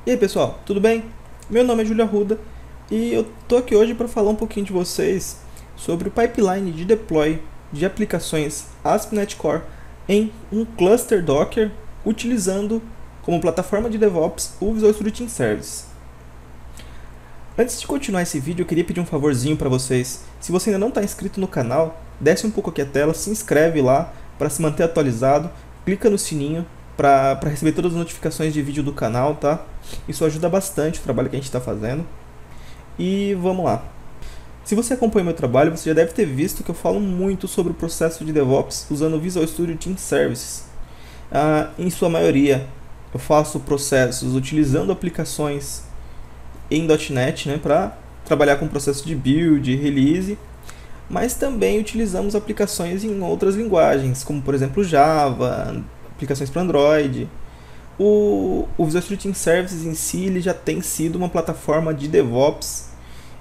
E aí pessoal, tudo bem? Meu nome é Júlio Arruda e eu tô aqui hoje para falar um pouquinho de vocês sobre o pipeline de deploy de aplicações ASP.NET Core em um cluster Docker utilizando como plataforma de DevOps o Visual Studio Team Services. Antes de continuar esse vídeo, eu queria pedir um favorzinho para vocês. Se você ainda não está inscrito no canal, desce um pouco aqui a tela, se inscreve lá para se manter atualizado, clica no sininho para receber todas as notificações de vídeo do canal, tá? Isso ajuda bastante o trabalho que a gente está fazendo. E vamos lá. Se você acompanha meu trabalho, você já deve ter visto que eu falo muito sobre o processo de DevOps usando o Visual Studio Team Services. Em sua maioria, eu faço processos utilizando aplicações em .NET, né, para trabalhar com o processo de build, release, mas também utilizamos aplicações em outras linguagens, como por exemplo Java, aplicações para Android. O Visual Studio Team Services em si ele já tem sido uma plataforma de DevOps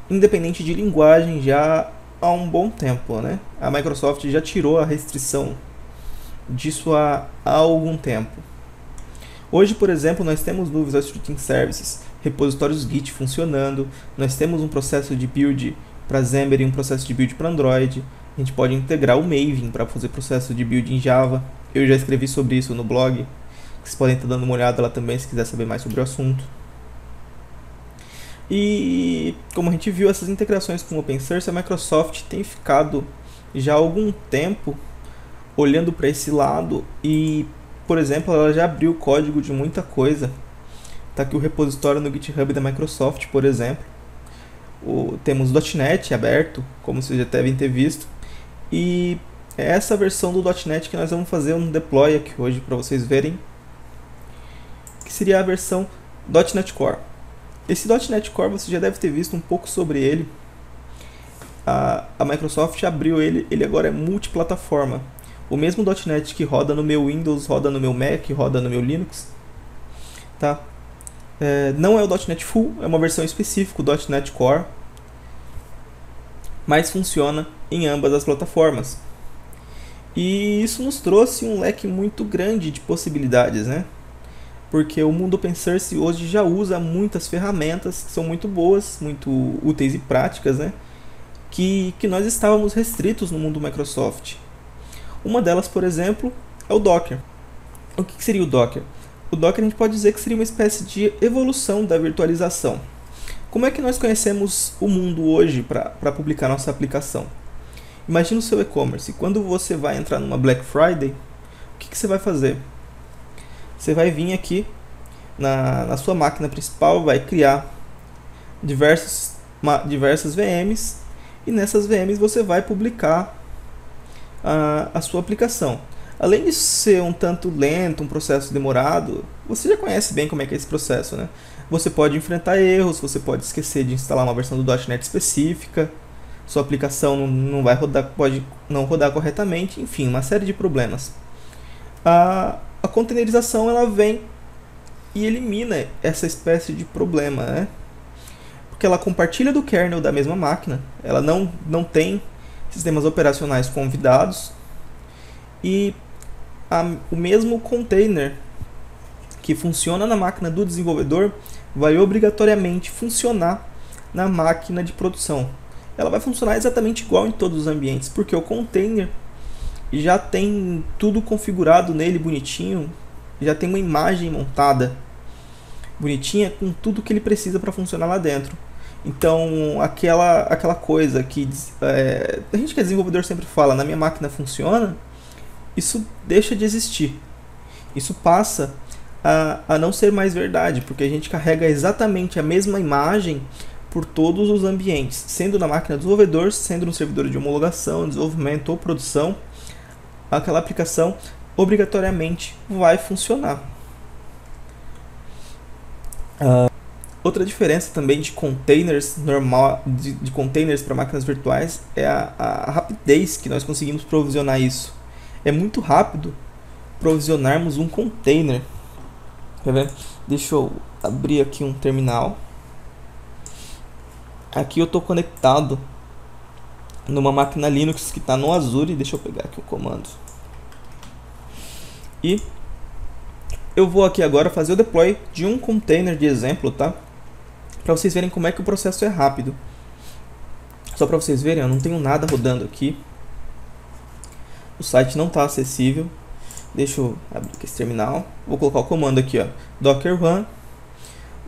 independente de linguagem já há um bom tempo, né? A Microsoft já tirou a restrição disso há algum tempo. Hoje, por exemplo, nós temos no Visual Studio Team Services repositórios Git funcionando, nós temos um processo de build para Xamarin e um processo de build para Android. A gente pode integrar o Maven para fazer processo de build em Java. Eu já escrevi sobre isso no blog. Vocês podem estar dando uma olhada lá também se quiser saber mais sobre o assunto. E como a gente viu, essas integrações com o OpenSource, a Microsoft tem ficado já há algum tempo olhando para esse lado e, por exemplo, ela já abriu o código de muita coisa. Está aqui o repositório no GitHub da Microsoft, por exemplo. Temos o .NET aberto, como vocês já devem ter visto. E é essa versão do .NET que nós vamos fazer um deploy aqui hoje para vocês verem, que seria a versão .NET Core. Esse .NET Core você já deve ter visto um pouco sobre ele. A Microsoft abriu ele agora é multiplataforma. O mesmo .NET que roda no meu Windows, roda no meu Mac, roda no meu Linux. Tá? Não é o .NET Full, é uma versão específica do .NET Core, mas funciona em ambas as plataformas. E isso nos trouxe um leque muito grande de possibilidades, né? Porque o mundo open source hoje já usa muitas ferramentas que são muito boas, muito úteis e práticas, né? Que nós estávamos restritos no mundo Microsoft. Uma delas, por exemplo, é o Docker. O que seria o Docker? O Docker a gente pode dizer que seria uma espécie de evolução da virtualização. Como é que nós conhecemos o mundo hoje para publicar nossa aplicação? Imagina o seu e-commerce. Quando você vai entrar numa Black Friday, o que você vai fazer? Você vai vir aqui na sua máquina principal, vai criar diversas VMs e nessas VMs você vai publicar a sua aplicação. Além de ser um tanto lento, um processo demorado, você já conhece bem como é que é esse processo, né? Você pode enfrentar erros, você pode esquecer de instalar uma versão do .NET específica, sua aplicação não vai rodar, pode não rodar corretamente, enfim, uma série de problemas. A containerização ela vem e elimina essa espécie de problema, né? Porque ela compartilha do kernel da mesma máquina, ela não tem sistemas operacionais convidados e o mesmo container que funciona na máquina do desenvolvedor vai obrigatoriamente funcionar na máquina de produção. Ela vai funcionar exatamente igual em todos os ambientes, porque o container já tem tudo configurado nele bonitinho, já tem uma imagem montada bonitinha com tudo que ele precisa para funcionar lá dentro. Então aquela coisa que a gente que é desenvolvedor sempre fala, na minha máquina funciona, isso deixa de existir. Isso passa a não ser mais verdade, porque a gente carrega exatamente a mesma imagem por todos os ambientes, sendo na máquina do desenvolvedor, sendo no servidor de homologação, desenvolvimento ou produção, aquela aplicação obrigatoriamente vai funcionar. Outra diferença também de containers de containers para máquinas virtuais é a rapidez que nós conseguimos provisionar isso. É muito rápido provisionarmos um container. Quer ver? Deixa eu abrir aqui um terminal. Aqui eu estou conectado numa máquina Linux que está no Azure. Deixa eu pegar aqui o comando. E Eu vou aqui agora fazer o deploy de um container de exemplo, tá? Para vocês verem como é que o processo é rápido. Só para vocês verem, eu não tenho nada rodando aqui. O site não está acessível. Deixa eu abrir aqui esse terminal. Vou colocar o comando aqui, ó, docker run,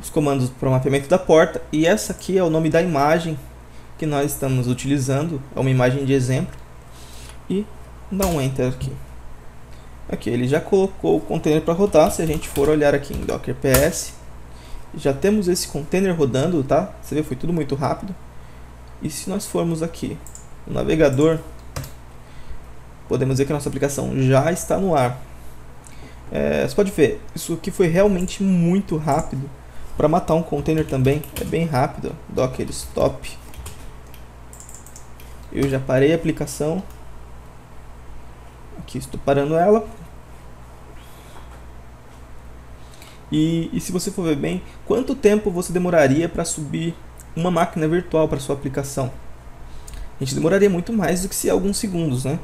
os comandos para o mapeamento da porta. E essa aqui é o nome da imagem que nós estamos utilizando. É uma imagem de exemplo. E dá um enter aqui. Aqui, ele já colocou o container para rodar. Se a gente for olhar aqui em docker ps, já temos esse container rodando, tá? Você vê, foi tudo muito rápido. E se nós formos aqui no navegador, podemos ver que a nossa aplicação já está no ar. Você pode ver, isso aqui foi realmente muito rápido. Para matar um container também é bem rápido. Docker stop. Eu já parei a aplicação. Aqui estou parando ela. E se você for ver bem, quanto tempo você demoraria para subir uma máquina virtual para sua aplicação? A gente demoraria muito mais do que se alguns segundos, né?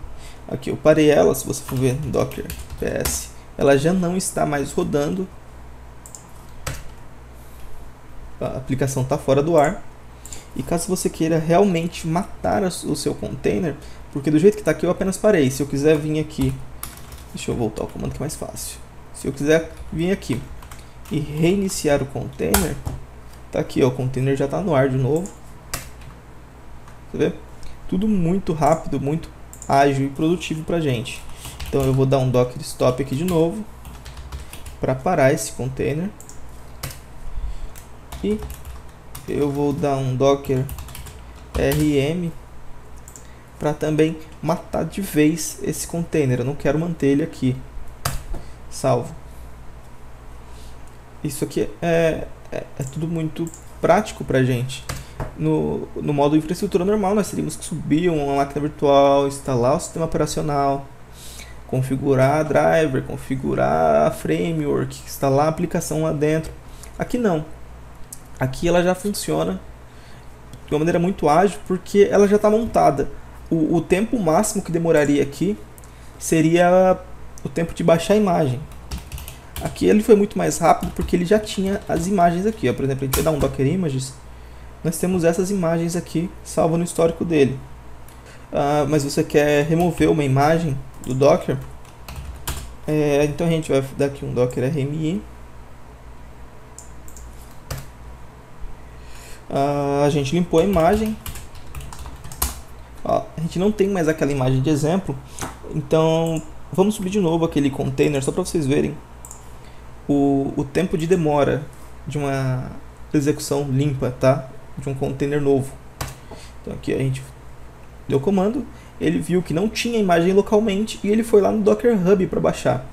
Aqui eu parei ela, se você for ver no docker ps, ela já não está mais rodando. A aplicação está fora do ar. E caso você queira realmente matar o seu container, porque do jeito que está aqui eu apenas parei. Se eu quiser vir aqui, deixa eu voltar ao comando que é mais fácil. Se eu quiser vir aqui e reiniciar o container, tá aqui, ó, o container já está no ar de novo. Você vê? Tudo muito rápido, muito ágil e produtivo pra gente. Então eu vou dar um docker stop aqui de novo para parar esse container. E eu vou dar um docker rm para também matar de vez esse container. Eu não quero manter ele aqui salvo. Isso aqui é tudo muito prático pra gente. No modo infraestrutura normal, nós teríamos que subir uma máquina virtual, instalar o sistema operacional, configurar a driver, configurar a framework, instalar a aplicação lá dentro. Aqui não. Aqui ela já funciona de uma maneira muito ágil, porque ela já está montada. O tempo máximo que demoraria aqui seria o tempo de baixar a imagem. Aqui ele foi muito mais rápido porque ele já tinha as imagens aqui, ó. Por exemplo, a gente vai dar um docker images, nós temos essas imagens aqui salvo no histórico dele. Mas você quer remover uma imagem do docker, então a gente vai dar aqui um docker rmi. A gente limpou a imagem. A gente não tem mais aquela imagem de exemplo, então vamos subir de novo aquele container só para vocês verem o tempo de demora de uma execução limpa, tá? De um container novo. Então aqui a gente deu o comando, ele viu que não tinha imagem localmente e ele foi lá no Docker Hub para baixar.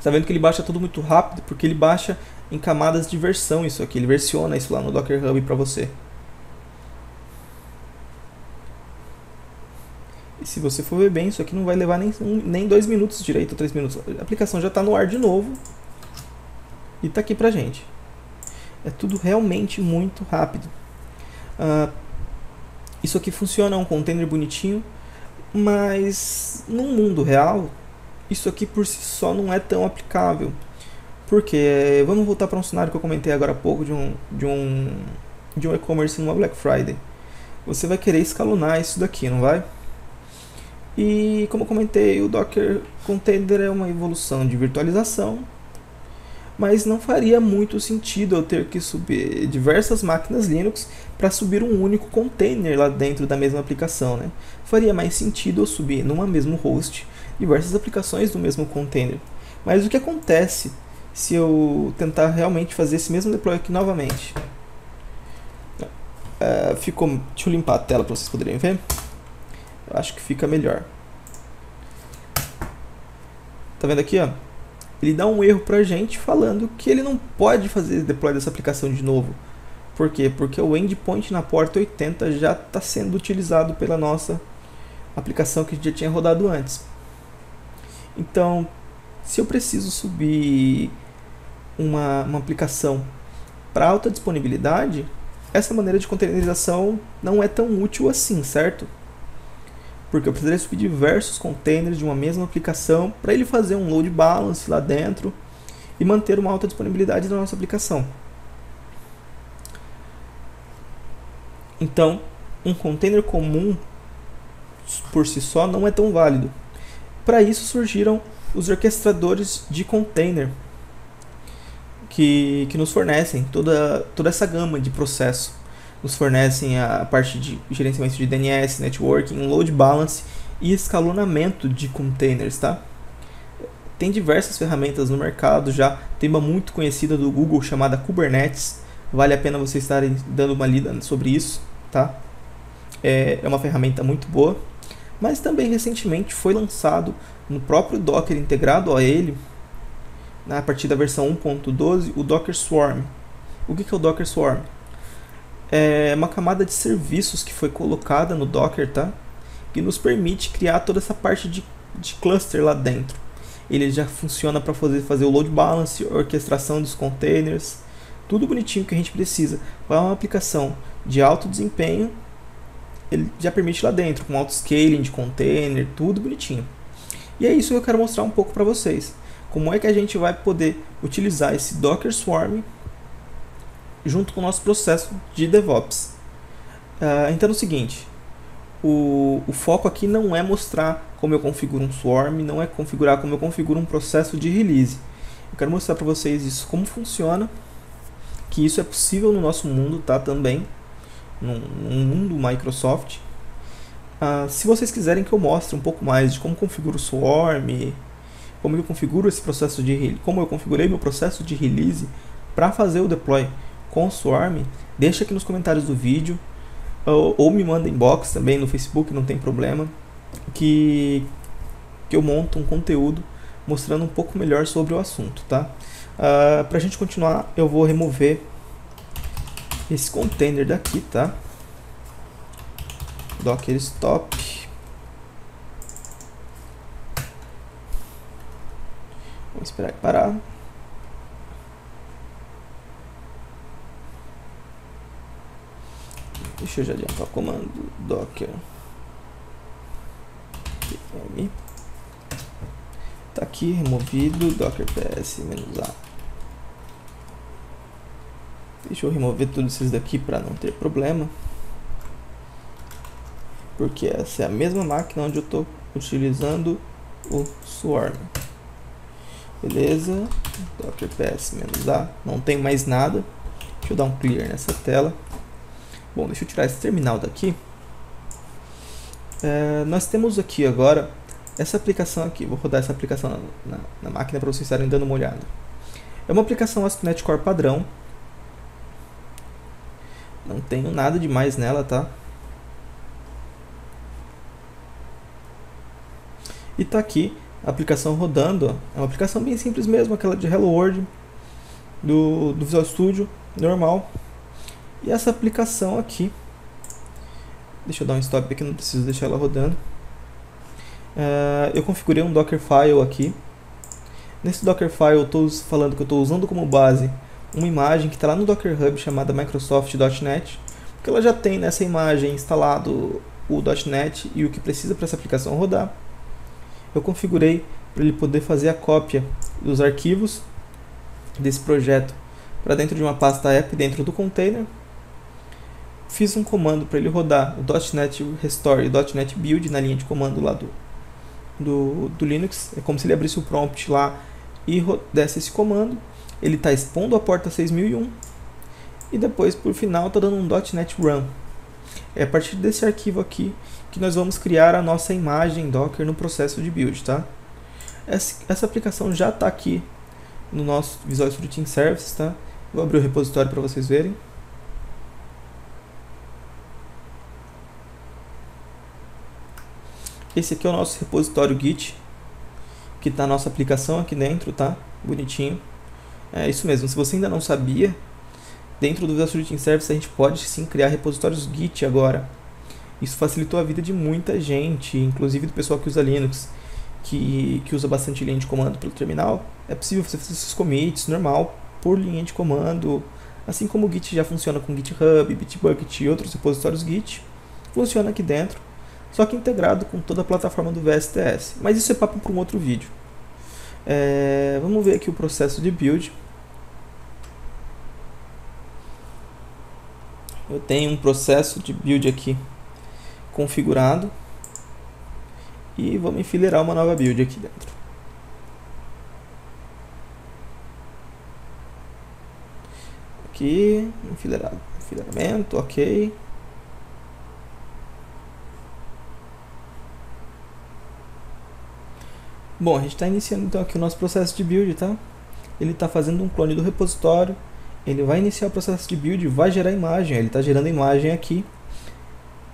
Tá vendo que ele baixa tudo muito rápido porque ele baixa em camadas de versão isso aqui, ele versiona isso lá no Docker Hub para você. E se você for ver bem, isso aqui não vai levar nem 2 minutos direito, ou 3 minutos. A aplicação já está no ar de novo e está aqui pra gente. É tudo realmente muito rápido. Isso aqui funciona, é um container bonitinho, mas no mundo real, isso aqui por si só não é tão aplicável. Porque, vamos voltar para um cenário que eu comentei agora há pouco de um e-commerce numa Black Friday. Você vai querer escalonar isso daqui, não vai? E como eu comentei, o Docker Container é uma evolução de virtualização, mas não faria muito sentido eu ter que subir diversas máquinas Linux para subir um único container lá dentro da mesma aplicação, né? Faria mais sentido eu subir numa mesmo host diversas aplicações do mesmo container. Mas o que acontece se eu tentar realmente fazer esse mesmo deploy aqui novamente? Deixa eu limpar a tela para vocês poderem ver. Eu acho que fica melhor. Tá vendo aqui, ó? Ele dá um erro pra gente falando que ele não pode fazer deploy dessa aplicação de novo. Por quê? Porque o endpoint na porta 80 já está sendo utilizado pela nossa aplicação que a gente já tinha rodado antes. Então, se eu preciso subir uma aplicação para alta disponibilidade, essa maneira de containerização não é tão útil assim, certo? porque eu precisaria subir diversos containers de uma mesma aplicação para ele fazer um load balance lá dentro e manter uma alta disponibilidade da nossa aplicação. Então, um container comum por si só não é tão válido. Para isso surgiram os orquestradores de container, que nos fornecem toda essa gama de processo. Nos fornecem a parte de gerenciamento de DNS, networking, load balance e escalonamento de containers, tá? Tem diversas ferramentas no mercado já, tem uma muito conhecida do Google chamada Kubernetes, vale a pena vocês estarem dando uma lida sobre isso, tá? É uma ferramenta muito boa, mas também recentemente foi lançado no próprio Docker integrado a ele, a partir da versão 1.12, o Docker Swarm. O que é o Docker Swarm? É uma camada de serviços que foi colocada no Docker, tá? Que nos permite criar toda essa parte de cluster lá dentro. Ele já funciona para fazer o load balance, orquestração dos containers, tudo bonitinho que a gente precisa. Para uma aplicação de alto desempenho, ele já permite lá dentro, com auto-scaling de container, tudo bonitinho. E é isso que eu quero mostrar um pouco para vocês. Como é que a gente vai poder utilizar esse Docker Swarm junto com o nosso processo de DevOps. Então é o seguinte, o foco aqui não é mostrar como eu configuro um Swarm, não é configurar como eu configuro um processo de release. Eu quero mostrar para vocês isso, como funciona, que isso é possível no nosso mundo, tá, também, no mundo Microsoft. Se vocês quiserem que eu mostre um pouco mais de como configuro o Swarm, como eu configuro esse processo como eu configurei meu processo de release para fazer o deploy com o Swarm, deixa aqui nos comentários do vídeo, ou me manda inbox também no Facebook, não tem problema, que eu monto um conteúdo mostrando um pouco melhor sobre o assunto, tá? Para a gente continuar, eu vou remover esse container daqui, tá? Docker stop. Vou esperar ele parar. Deixa eu já adiantar o comando docker pm. Tá aqui removido docker ps-a. Deixa eu remover todos esses daqui para não ter problema, porque essa é a mesma máquina onde eu estou utilizando o Swarm. Beleza, docker ps-a, não tem mais nada. Deixa eu dar um clear nessa tela. Bom, deixa eu tirar esse terminal daqui. Nós temos aqui agora essa aplicação aqui. Vou rodar essa aplicação na máquina para vocês estarem dando uma olhada. É uma aplicação ASP.NET Core padrão. Não tenho nada demais nela, tá? E tá aqui a aplicação rodando, ó. É uma aplicação bem simples mesmo, aquela de Hello World do Visual Studio, normal. E essa aplicação aqui, deixa eu dar um stop aqui, não preciso deixar ela rodando. Eu configurei um Dockerfile aqui. Nesse Dockerfile eu estou falando que eu estou usando como base uma imagem que está lá no Docker Hub chamada Microsoft.NET, porque ela já tem nessa imagem instalado o .NET e o que precisa para essa aplicação rodar. Eu configurei para ele poder fazer a cópia dos arquivos desse projeto para dentro de uma pasta app dentro do container. Fiz um comando para ele rodar o .NET Restore e o .NET Build na linha de comando lá do Linux. É como se ele abrisse o prompt lá e desse esse comando. Ele está expondo a porta 6001 e depois, por final, está dando um .NET Run. É a partir desse arquivo aqui que nós vamos criar a nossa imagem Docker no processo de build, tá? Essa aplicação já está aqui no nosso Visual Studio Team Services, tá? Vou abrir o repositório para vocês verem. Esse aqui é o nosso repositório Git, que está a nossa aplicação aqui dentro, tá? Bonitinho. É isso mesmo, se você ainda não sabia, dentro do Visual Studio Team Services a gente pode sim criar repositórios Git agora. Isso facilitou a vida de muita gente, inclusive do pessoal que usa Linux, que usa bastante linha de comando pelo terminal. É possível você fazer esses commits normal por linha de comando, assim como o Git já funciona com GitHub, Bitbucket e outros repositórios Git, funciona aqui dentro. só que integrado com toda a plataforma do VSTS. Mas isso é papo para um outro vídeo. Vamos ver aqui o processo de build. Eu tenho um processo de build aqui configurado e vamos enfileirar uma nova build aqui dentro. Aqui, enfileiramento, ok. Bom, a gente está iniciando então aqui o nosso processo de build, tá? Ele está fazendo um clone do repositório, ele vai iniciar o processo de build, vai gerar imagem, ele está gerando a imagem aqui.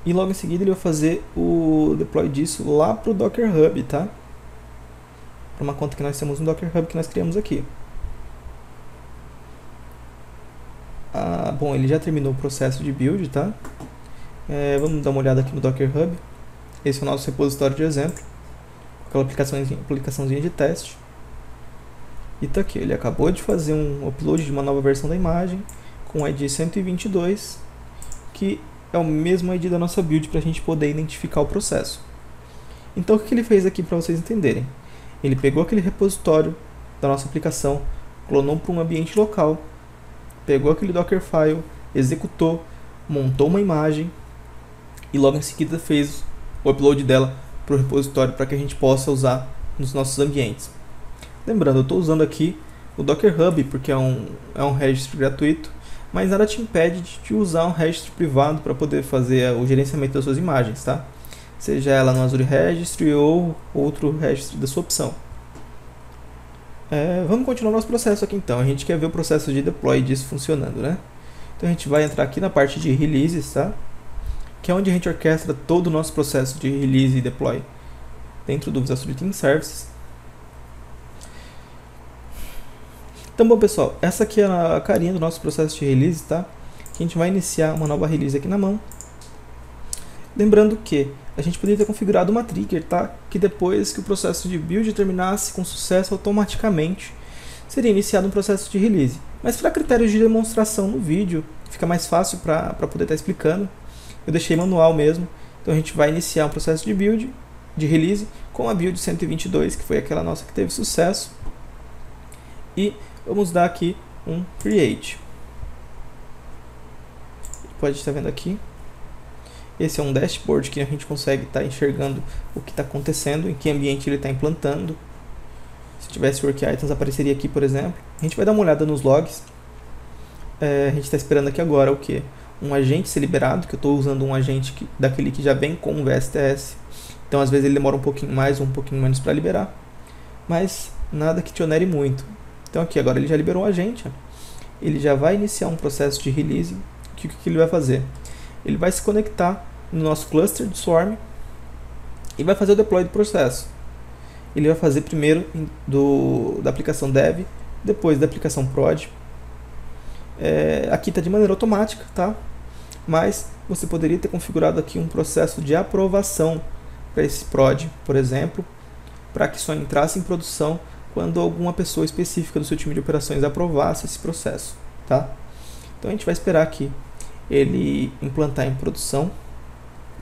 E logo em seguida ele vai fazer o deploy disso lá para o Docker Hub, tá? Para uma conta que nós temos no Docker Hub que nós criamos aqui. Bom, ele já terminou o processo de build, tá? Vamos dar uma olhada aqui no Docker Hub. Esse é o nosso repositório de exemplo. Aquela aplicaçãozinha de teste. E tá aqui, ele acabou de fazer um upload de uma nova versão da imagem com o ID 122, que é o mesmo ID da nossa build para a gente poder identificar o processo. Então o que ele fez aqui para vocês entenderem? Ele pegou aquele repositório da nossa aplicação, clonou para um ambiente local, pegou aquele Dockerfile, executou, montou uma imagem e logo em seguida fez o upload dela para o repositório para que a gente possa usar nos nossos ambientes. Lembrando, eu estou usando aqui o Docker Hub porque é um registro gratuito, mas nada te impede de usar um registro privado para poder fazer o gerenciamento das suas imagens, tá? Seja ela no Azure Registry ou outro registro da sua opção. Vamos continuar nosso processo aqui então. A gente quer ver o processo de deploy disso funcionando, né? Então a gente vai entrar aqui na parte de releases, tá? Que é onde a gente orquestra todo o nosso processo de release e deploy dentro do Visual Studio Team Services. Então, bom pessoal, essa aqui é a carinha do nosso processo de release, tá? Que a gente vai iniciar uma nova release aqui na mão. Lembrando que a gente poderia ter configurado uma trigger, tá? Que depois que o processo de build terminasse com sucesso, automaticamente seria iniciado um processo de release. Mas para critérios de demonstração no vídeo, fica mais fácil para poder estar explicando. Eu deixei manual mesmo. Então a gente vai iniciar um processo de build, de release, com a build 122, que foi aquela nossa que teve sucesso. E vamos dar aqui um create. Pode estar vendo aqui. Esse é um dashboard que a gente consegue estar enxergando o que está acontecendo, em que ambiente ele está implantando. Se tivesse work items apareceria aqui, por exemplo. A gente vai dar uma olhada nos logs. A gente está esperando aqui agora o que? Um agente ser liberado, que eu estou usando um agente daquele que já vem com o VSTS. Então às vezes ele demora um pouquinho mais ou um pouquinho menos para liberar. Mas nada que te onere muito. Então aqui agora ele já liberou o agente. Ele já vai iniciar um processo de release. O que ele vai fazer? Ele vai se conectar no nosso cluster de Swarm e vai fazer o deploy do processo. Ele vai fazer primeiro da aplicação dev, depois da aplicação prod. Aqui está de maneira automática, tá? Mas você poderia ter configurado aqui um processo de aprovação para esse prod, por exemplo, para que só entrasse em produção quando alguma pessoa específica do seu time de operações aprovasse esse processo, tá? Então a gente vai esperar aqui ele implantar em produção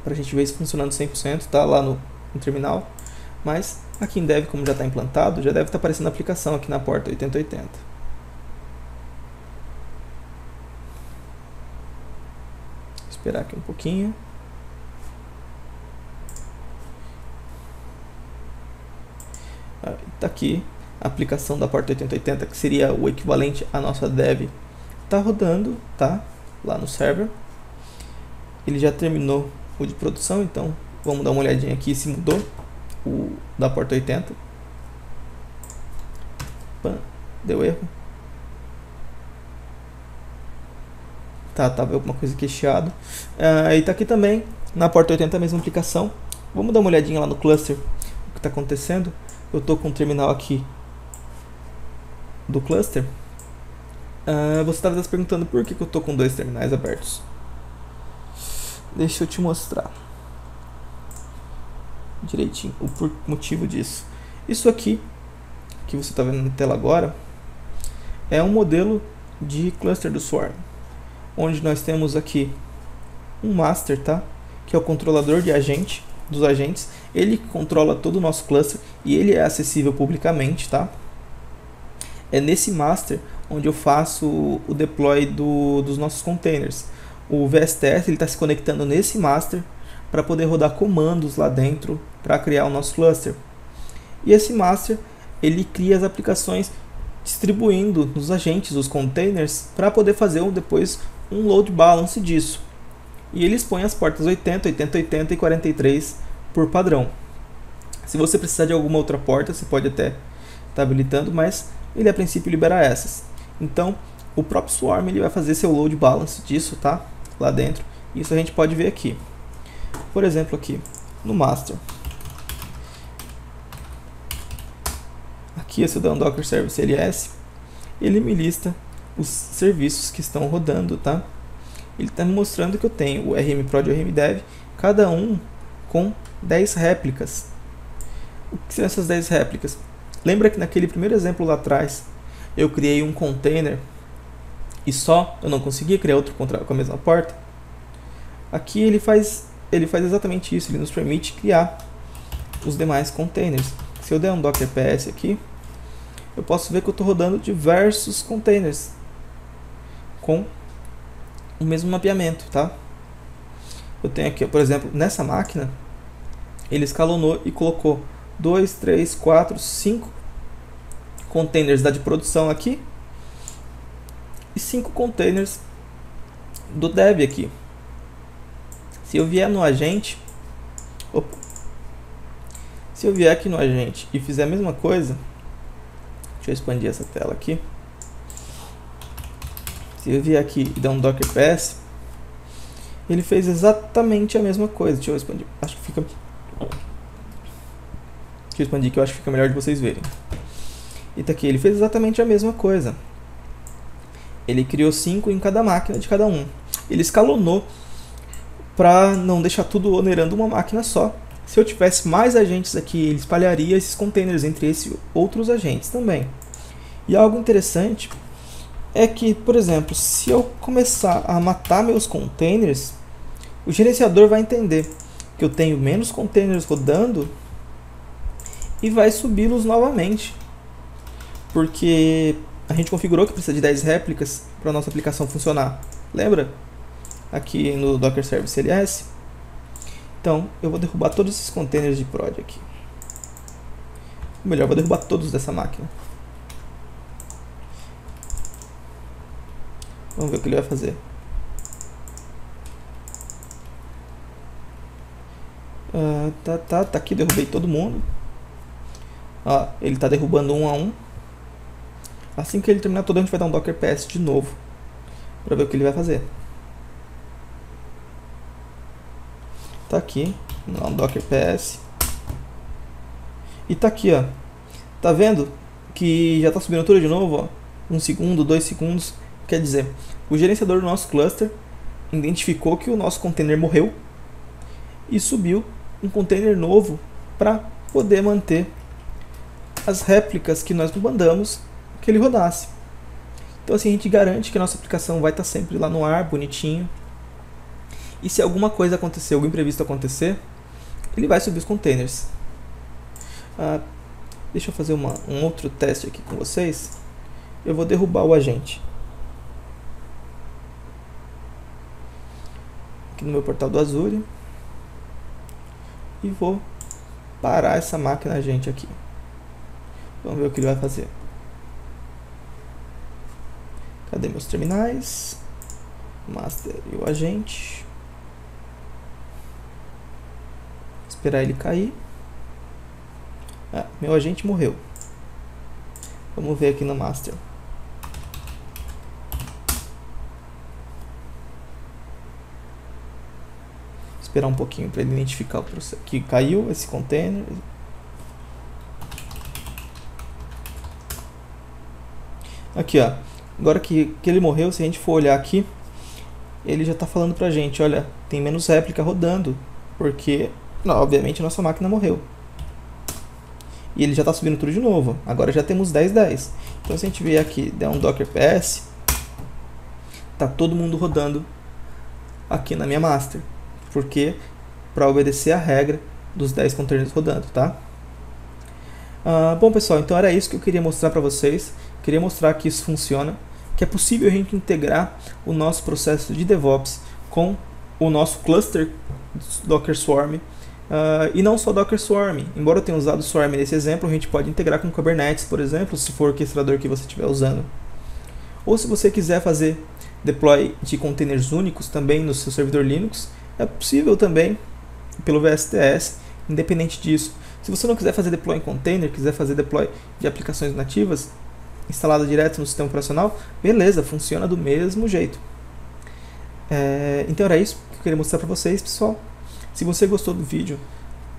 para a gente ver isso funcionando 100%, tá? Lá no terminal. Mas aqui em dev, como já está implantado, já deve estar aparecendo a aplicação aqui na porta 8080. Esperar aqui um pouquinho. Está aqui a aplicação da porta 8080, que seria o equivalente à nossa dev. Está rodando, tá? Lá no server. Ele já terminou o de produção, então vamos dar uma olhadinha aqui se mudou o da porta 80. Deu erro. Tava alguma coisa queixado. E tá aqui também na porta 80 a mesma aplicação. Vamos dar uma olhadinha lá no cluster o que está acontecendo. Eu tô com o terminal aqui do cluster. Você estava se perguntando por que eu estou com dois terminais abertos. Deixa eu te mostrar direitinho o motivo disso. Isso aqui que você está vendo na tela agora é um modelo de cluster do Swarm, onde nós temos aqui um master, tá? Que é o controlador de agente, dos agentes, ele controla todo o nosso cluster e ele é acessível publicamente, tá? É nesse master onde eu faço o deploy dos nossos containers. O VSTS está se conectando nesse master para poder rodar comandos lá dentro para criar o nosso cluster. E esse master ele cria as aplicações distribuindo nos agentes os containers para poder fazer depois um load balance disso. E ele expõe as portas 80, 80, 80 e 43 por padrão. Se você precisar de alguma outra porta, você pode até estar habilitando, mas ele a princípio libera essas. Então, o próprio Swarm ele vai fazer seu load balance disso, tá? Lá dentro. Isso a gente pode ver aqui. Por exemplo, aqui no master. Aqui, se eu der um Docker Service LS, ele me lista os serviços que estão rodando, tá? Ele está me mostrando que eu tenho o rmprod e o rmdev, cada um com 10 réplicas. O que são essas 10 réplicas? Lembra que naquele primeiro exemplo lá atrás, eu criei um container e só eu não conseguia criar outro com a mesma porta? Aqui ele faz exatamente isso, ele nos permite criar os demais containers. Se eu der um docker ps aqui, eu posso ver que eu estou rodando diversos containers com o mesmo mapeamento, tá? Eu tenho aqui, por exemplo, nessa máquina, ele escalonou e colocou 2, 3, 4, 5 containers da de produção aqui e 5 containers do dev aqui. Se eu vier no agente, se eu vier aqui no agente e fizer a mesma coisa, deixa eu expandir essa tela aqui. Se eu vier aqui e der um docker ps, ele fez exatamente a mesma coisa. Deixa eu expandir. Acho que fica. Deixa eu expandir que eu acho que fica melhor de vocês verem. E tá aqui, ele fez exatamente a mesma coisa. Ele criou 5 em cada máquina de cada um. Ele escalonou para não deixar tudo onerando uma máquina só. Se eu tivesse mais agentes aqui, ele espalharia esses containers entre esses outros agentes também. E algo interessante é que, por exemplo, se eu começar a matar meus containers, o gerenciador vai entender que eu tenho menos containers rodando e vai subi-los novamente. Porque a gente configurou que precisa de 10 réplicas para a nossa aplicação funcionar. Lembra? Aqui no Docker Service LS. Então, eu vou derrubar todos esses containers de prod aqui. Ou melhor, vou derrubar todos dessa máquina. Vamos ver o que ele vai fazer. Tá aqui, derrubei todo mundo. Ele tá derrubando um a um. Assim que ele terminar todo, a gente vai dar um docker ps de novo para ver o que ele vai fazer. Tá aqui, vamos dar um docker ps. E tá aqui, ó. Tá vendo que já tá subindo tudo de novo, ó. 1 segundo, 2 segundos. Quer dizer, o gerenciador do nosso cluster identificou que o nosso container morreu e subiu um container novo para poder manter as réplicas que nós mandamos que ele rodasse. Então assim a gente garante que a nossa aplicação vai estar sempre lá no ar, bonitinho. E se alguma coisa acontecer, algum imprevisto acontecer, ele vai subir os containers. Deixa eu fazer um outro teste aqui com vocês. Eu vou derrubar o agente. Aqui no meu portal do Azure. E vou parar essa máquina agente aqui. Vamos ver o que ele vai fazer. Cadê meus terminais? Master e o agente. Esperar ele cair. Meu agente morreu. Vamos ver aqui no master. Esperar um pouquinho para ele identificar o processo que caiu esse container. Aqui, ó. Agora que ele morreu, se a gente for olhar aqui, ele já está falando pra gente, olha, tem menos réplica rodando, porque, não, obviamente, a nossa máquina morreu. E ele já está subindo tudo de novo. Agora já temos 10. Então se a gente vier aqui, der um docker ps, tá todo mundo rodando aqui na minha master. Porque, para obedecer a regra, dos 10 containers rodando, tá? Bom, pessoal, então era isso que eu queria mostrar para vocês. Queria mostrar que isso funciona, que é possível a gente integrar o nosso processo de DevOps com o nosso cluster Docker Swarm. E não só Docker Swarm. Embora eu tenha usado Swarm nesse exemplo, a gente pode integrar com Kubernetes, por exemplo, se for o orquestrador que você estiver usando. Ou se você quiser fazer deploy de containers únicos também no seu servidor Linux, é possível também pelo VSTS, independente disso. Se você não quiser fazer deploy em container, quiser fazer deploy de aplicações nativas, instalada direto no sistema operacional, beleza, funciona do mesmo jeito. Então era isso que eu queria mostrar para vocês, pessoal. Se você gostou do vídeo,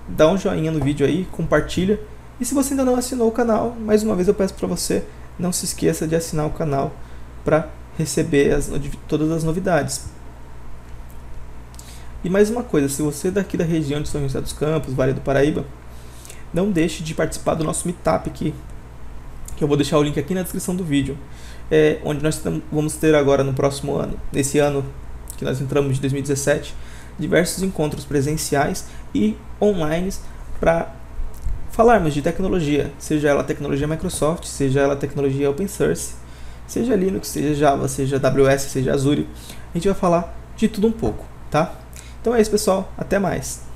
dá um joinha no vídeo aí, compartilha. E se você ainda não assinou o canal, mais uma vez eu peço para você, não se esqueça de assinar o canal para receber todas as novidades. E mais uma coisa, se você é daqui da região de São José dos Campos, Vale do Paraíba, não deixe de participar do nosso Meetup aqui, que eu vou deixar o link aqui na descrição do vídeo, onde nós vamos ter agora no próximo ano, nesse ano que nós entramos de 2017, diversos encontros presenciais e online para falarmos de tecnologia, seja ela tecnologia Microsoft, seja ela tecnologia Open Source, seja Linux, seja Java, seja AWS, seja Azure. A gente vai falar de tudo um pouco, tá? Então é isso, pessoal, até mais!